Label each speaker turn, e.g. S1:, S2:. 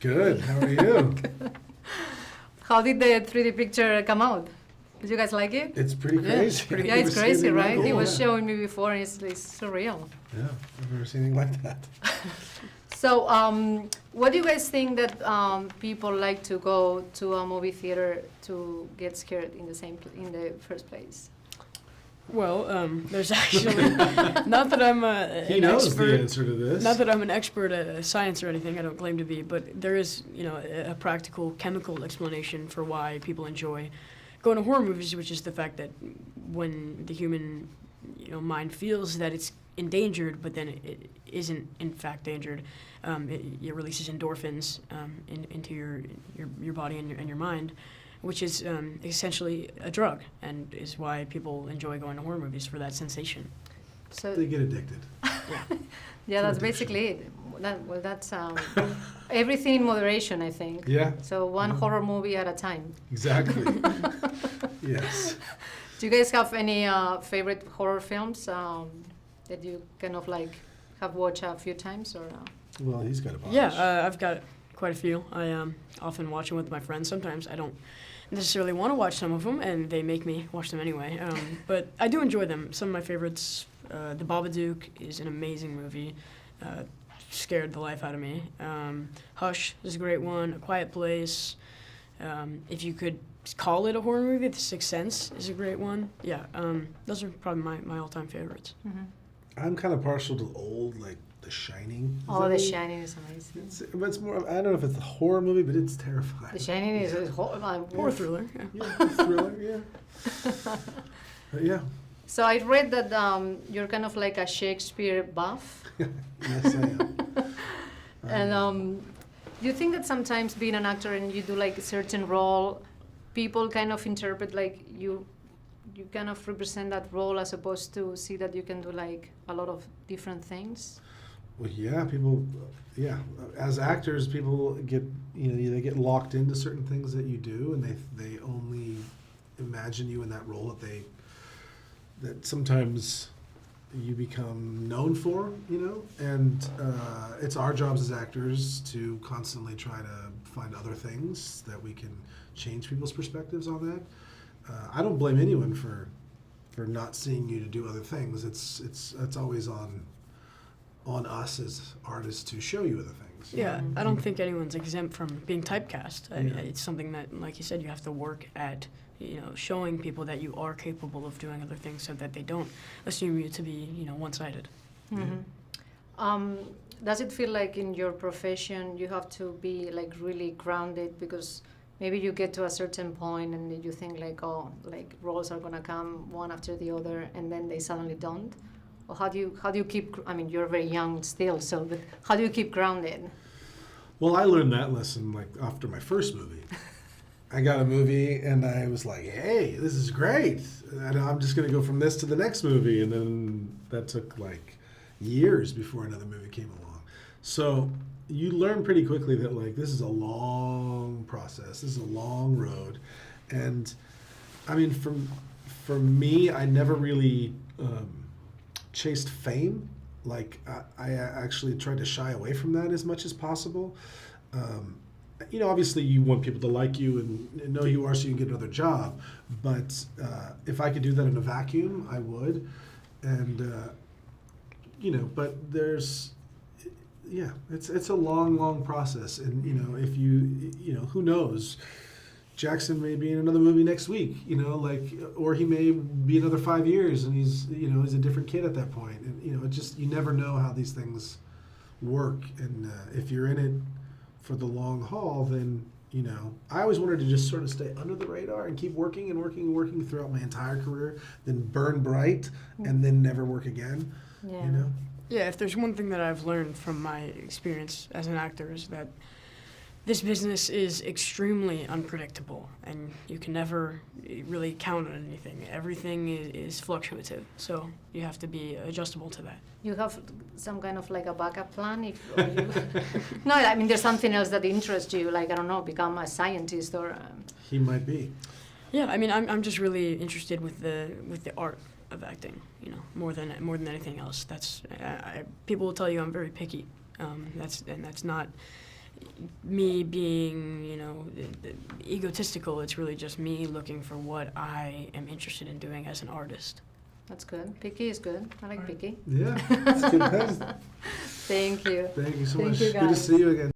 S1: Good. How are you?
S2: How did the 3D picture come out? Did you guys like it?
S1: It's pretty crazy.
S2: Yeah, it's crazy, right?
S1: Cool.
S2: He was showing me before, and it's surreal.
S1: Yeah, I've never seen anything like that.
S2: So, what do you guys think that people like to go to a movie theater to get scared in the first place?
S3: Well, there's actually not that I'm
S1: He
S3: an
S1: knows
S3: expert.
S1: the answer to this.
S3: Not that I'm an expert at science or anything. I don't claim to be, but there is, a practical chemical explanation for why people enjoy going to horror movies, which is the fact that when the human, mind feels that it's endangered, but then it isn't in fact endangered, it releases endorphins into your body and your mind, which is essentially a drug, and is why people enjoy going to horror movies, for that sensation.
S2: So
S1: They get addicted.
S2: yeah, that's basically it. That's everything in moderation, I think.
S1: Yeah.
S2: So one horror movie at a time.
S1: Exactly. Yes.
S2: Do you guys have any favorite horror films that you kind of like have watched a few times or?
S1: Well, he's got a bunch.
S3: Yeah, I've got quite a few. I often watch them with my friends. Sometimes I don't necessarily want to watch some of them, and they make me watch them anyway. But I do enjoy them. Some of my favorites, The Babadook is an amazing movie. Scared the life out of me. Hush is a great one. A Quiet Place. If you could call it a horror movie, The Sixth Sense is a great one. Yeah, those are probably my all-time favorites.
S2: Mm-hmm.
S1: I'm kind of partial to old, like The Shining.
S2: Oh, The Shining is amazing.
S1: But it's more. I don't know if it's a horror movie, but it's terrifying.
S2: The Shining is a
S3: Horror thriller. Yeah.
S1: Yeah, thriller. Yeah. But yeah.
S2: So I read that you're kind of like a Shakespeare buff.
S1: Yes, I am.
S2: And do you think that sometimes being an actor and you do like a certain role, people kind of interpret like you kind of represent that role as opposed to see that you can do like a lot of different things?
S1: Well, yeah, people, yeah. As actors, people get, they get locked into certain things that you do, and they only imagine you in that role that sometimes you become known for, and it's our jobs as actors to constantly try to find other things that we can change people's perspectives on that. I don't blame anyone for not seeing you to do other things. It's always on us as artists to show you other things.
S3: Yeah, I don't think anyone's exempt from being typecast.
S1: Yeah.
S3: It's something that, like you said, you have to work at, showing people that you are capable of doing other things so that they don't assume you to be, one-sided.
S2: Mm-hmm. Does it feel like in your profession you have to be like really grounded because maybe you get to a certain point and you think like, oh, like roles are gonna come one after the other, and then they suddenly don't? Or how do you keep? I mean, you're very young still, so but how do you keep grounded?
S1: Well, I learned that lesson like after my first movie. I got a movie and I was like, hey, this is great. And I'm just going to go from this to the next movie. And then that took like years before another movie came along. So you learn pretty quickly that like this is a long process. This is a long road. And I mean, for me, I never really chased fame. Like I actually tried to shy away from that as much as possible. Obviously you want people to like you and know who you are so you can get another job. But if I could do that in a vacuum, I would. And, but it's a long process. And, if who knows? Jackson may be in another movie next week, or he may be another 5 years and he's a different kid at that point. And, you never know how these things work. And if you're in it for the long haul, then, I always wanted to just sort of stay under the radar and keep working and working and working throughout my entire career, then burn bright and then never work again,
S2: Yeah.
S3: Yeah, if there's one thing that I've learned from my experience as an actor is that this business is extremely unpredictable, and you can never really count on anything. Everything is fluctuative, so you have to be adjustable to that.
S2: You have some kind of like a backup plan if you No, I mean there's something else that interests you, like I don't know, become a scientist or.
S1: He might be.
S3: Yeah, I mean I'm just really interested with the art of acting, more than anything else. That's people will tell you I'm very picky. That's not me being, egotistical. It's really just me looking for what I am interested in doing as an artist.
S2: That's good. Picky is good. I like picky.
S1: Yeah, that's good.
S2: Thank you.
S1: Thank you so
S2: Thank
S1: much.
S2: you,
S1: Good to
S2: guys.
S1: see you again.